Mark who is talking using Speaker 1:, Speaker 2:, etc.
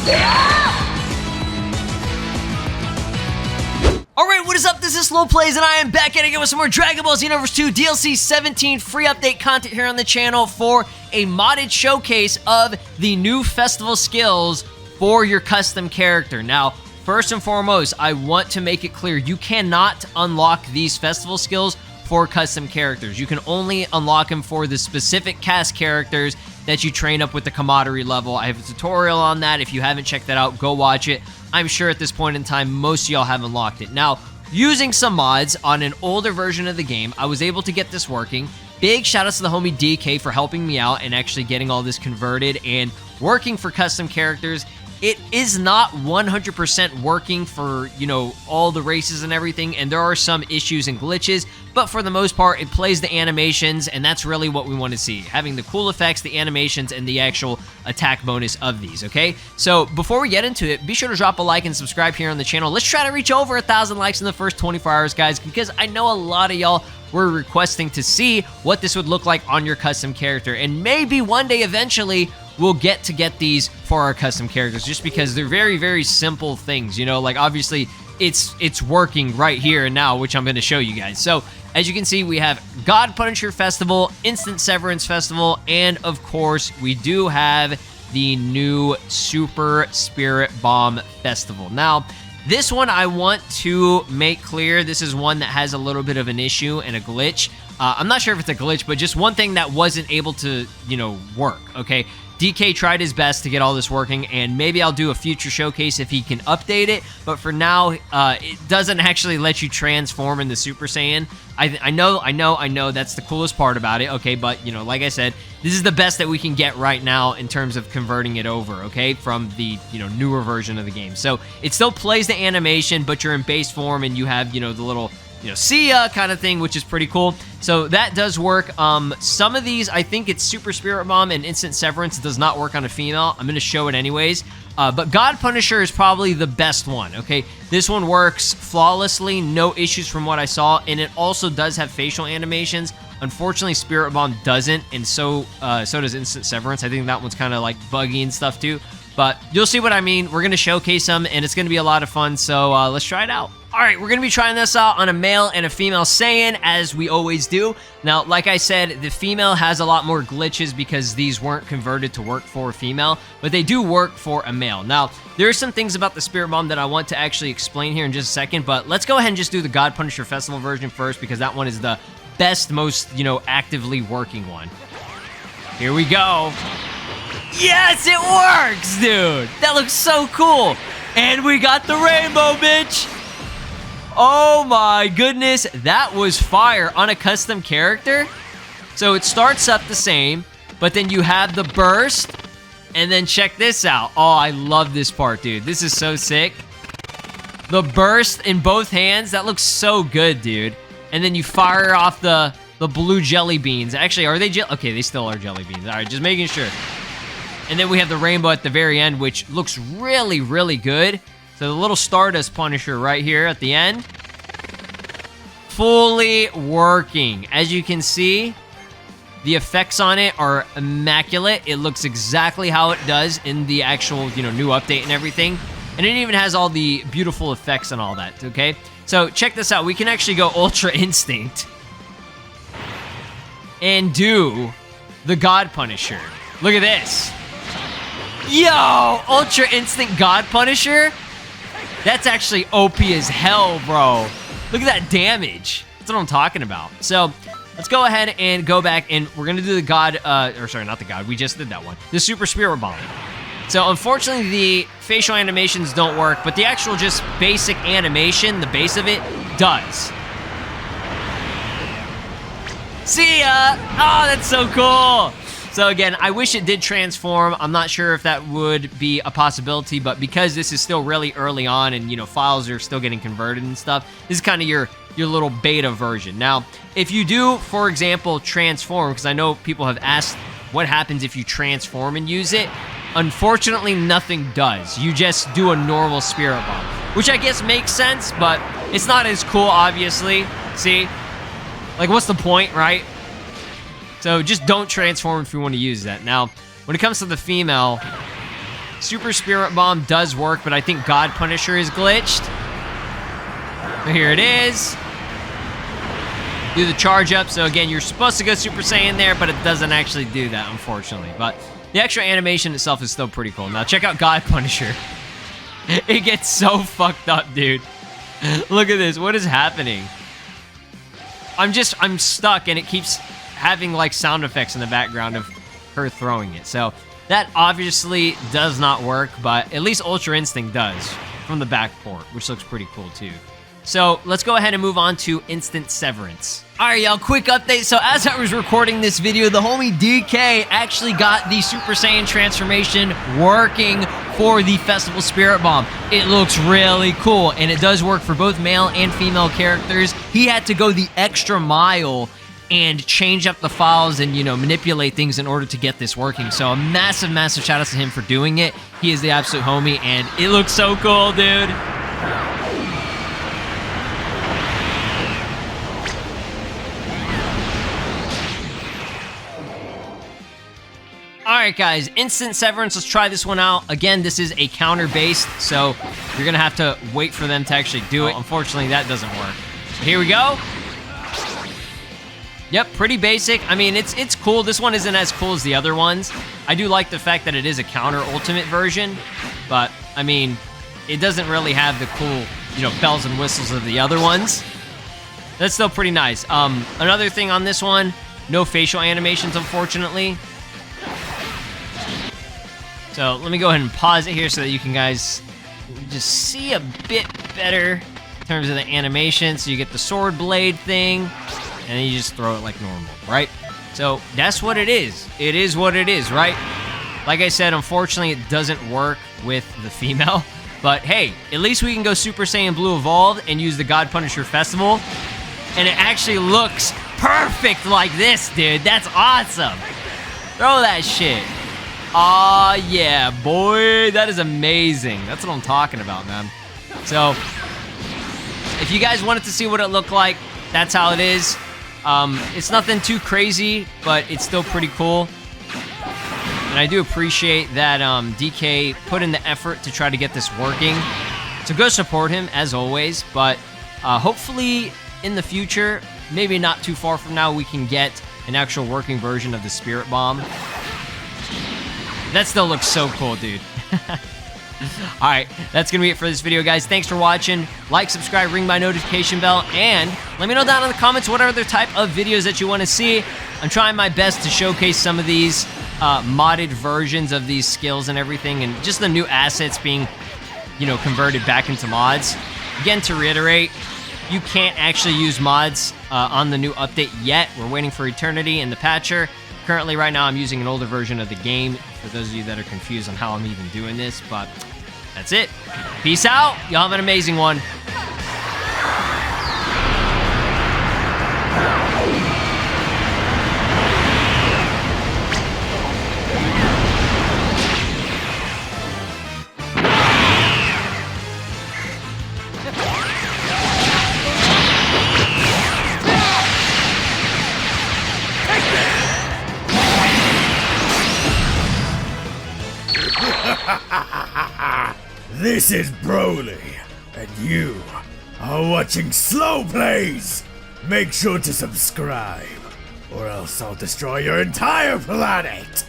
Speaker 1: Alright, what is up? This is Slow Plays, and I am back at it again with some more Dragon Ball Xenoverse 2 DLC 17 free update content here on the channel for a modded showcase of the new festival skills for your custom character. Now, first and foremost, I want to make it clear, you cannot unlock these festival skills for custom characters. You can only unlock them for the specific cast characters that you train up with the camaraderie level. I have a tutorial on that. If you haven't checked that out, go watch it. I'm sure at this point in time, most of y'all have unlocked it. Now, using some mods on an older version of the game, I was able to get this working. Big shout outs to the homie DK for helping me out and actually getting all this converted and working for custom characters. It is not 100% working for, you know, all the races and everything, and there are some issues and glitches, but for the most part, it plays the animations, and that's really what we want to see. Having the cool effects, the animations, and the actual attack bonus of these, okay? So, before we get into it, be sure to drop a like and subscribe here on the channel. Let's try to reach over 1,000 likes in the first 24 hours, guys, because I know a lot of y'all were requesting to see what this would look like on your custom character, and maybe one day, eventually, we'll get these for our custom characters just because they're very, very simple things, you know, like obviously it's working right here and now, which I'm going to show you guys. So as you can see, we have God Punisher Festival, Instant Severance Festival, and of course we do have the new Super Spirit Bomb Festival. Now, this one I want to make clear, this is one that has a little bit of an issue and a glitch. I'm not sure if it's a glitch, but just one thing that wasn't able to, you know, work, okay? DK tried his best to get all this working, and maybe I'll do a future showcase if he can update it, but for now, it doesn't actually let you transform into Super Saiyan. I know, that's the coolest part about it, okay, but, you know, like I said, this is the best that we can get right now in terms of converting it over, okay, from the, you know, newer version of the game. So, it still plays the animation, but you're in base form, and you have, you know, the little, you know, see ya kind of thing, which is pretty cool. So that does work. Some of these, I think it's Super Spirit Bomb and Instant Severance does not work on a female. I'm going to show it anyways. But God Punisher is probably the best one, okay? This one works flawlessly, no issues from what I saw, and it also does have facial animations. Unfortunately, Spirit Bomb doesn't, and so does Instant Severance. I think that one's kind of like buggy and stuff too. But you'll see what I mean. We're going to showcase them, and it's going to be a lot of fun, so let's try it out. All right, we're going to be trying this out on a male and a female Saiyan, as we always do. Now, like I said, the female has a lot more glitches because these weren't converted to work for a female, but they do work for a male. Now, there are some things about the Spirit Bomb that I want to actually explain here in just a second, but let's go ahead and just do the God Punisher Festival version first because that one is the best, most, you know, actively working one. Here we go. Yes, it works, dude. That looks so cool. And we got the rainbow, bitch. Oh my goodness, that was fire on a custom character. So it starts up the same, but then you have the burst, and then check this out. Oh, I love this part, dude. This is so sick. The burst in both hands, that looks so good, dude. And then you fire off the blue jelly beans. Actually, are they okay, they still are jelly beans. All right, just making sure. And then we have the rainbow at the very end, which looks really, really good. So the little Stardust Punisher right here at the end. Fully working. As you can see, the effects on it are immaculate. It looks exactly how it does in the actual, you know, new update and everything. And it even has all the beautiful effects and all that, okay? So check this out. We can actually go Ultra Instinct and do the God Punisher. Look at this. Yo, Ultra Instinct God Punisher. That's actually OP as hell, bro. Look at that damage. That's what I'm talking about. So, let's go ahead and go back, and we're going to do the God, or sorry, not the God. We just did that one. The Super Spirit Bomb. So, unfortunately, the facial animations don't work, but the actual just basic animation, the base of it, does. See ya! Oh, that's so cool! So again, I wish it did transform. I'm not sure if that would be a possibility, but because this is still really early on and, you know, files are still getting converted and stuff, this is kind of your little beta version. Now, if you do, for example, transform, because I know people have asked what happens if you transform and use it, unfortunately, nothing does. You just do a normal Spirit Bomb, which I guess makes sense, but it's not as cool, obviously. See? Like, what's the point, right? So just don't transform if you want to use that. Now, when it comes to the female, Super Spirit Bomb does work, but I think God Punisher is glitched. So here it is. Do the charge up. So again, you're supposed to go Super Saiyan there, but it doesn't actually do that, unfortunately. But the extra animation itself is still pretty cool. Now check out God Punisher. It gets so fucked up, dude. Look at this. What is happening? I'm stuck, and it keeps having like sound effects in the background of her throwing it. So that obviously does not work, but at least Ultra Instinct does from the back port, which looks pretty cool too. So let's go ahead and move on to Instant Severance. All right, y'all, quick update. So as I was recording this video, the homie DK actually got the Super Saiyan transformation working for the Festival Spirit Bomb. It looks really cool, and it does work for both male and female characters. He had to go the extra mile and change up the files and, you know, manipulate things in order to get this working. So a massive, massive shout out to him for doing it. He is the absolute homie, and it looks so cool, dude. Alright guys, Instant Severance, let's try this one out. Again, this is a counter-based, so you're gonna have to wait for them to actually do it. Unfortunately, that doesn't work. So here we go. Yep, pretty basic. I mean, it's cool. This one isn't as cool as the other ones. I do like the fact that it is a counter-ultimate version, but, I mean, it doesn't really have the cool, you know, bells and whistles of the other ones. That's still pretty nice. Another thing on this one, no facial animations, unfortunately. So let me go ahead and pause it here so that you can guys just see a bit better in terms of the animation. So you get the sword blade thing, and then you just throw it like normal, right? So that's what it is. It is what it is, right? Like I said, unfortunately, it doesn't work with the female. But hey, at least we can go Super Saiyan Blue Evolved and use the God Punisher Festival. And it actually looks perfect like this, dude. That's awesome. Throw that shit. Aw, yeah, boy, that is amazing. That's what I'm talking about, man. So, if you guys wanted to see what it looked like, that's how it is. It's nothing too crazy, but it's still pretty cool. And I do appreciate that DK put in the effort to try to get this working. So go support him, as always. But hopefully, in the future, maybe not too far from now, we can get an actual working version of the Spirit Bomb. That still looks so cool, dude. Alright, that's going to be it for this video, guys. Thanks for watching. Like, subscribe, ring my notification bell, and let me know down in the comments what other type of videos that you want to see. I'm trying my best to showcase some of these modded versions of these skills and everything, and just the new assets being, you know, converted back into mods. Again, to reiterate, you can't actually use mods on the new update yet. We're waiting for Eternity and the patcher. Currently, right now, I'm using an older version of the game, for those of you that are confused on how I'm even doing this, but that's it. Peace out. Y'all have an amazing one.
Speaker 2: This is Broly, and you are watching Slow Plays! Make sure to subscribe, or else I'll destroy your entire planet!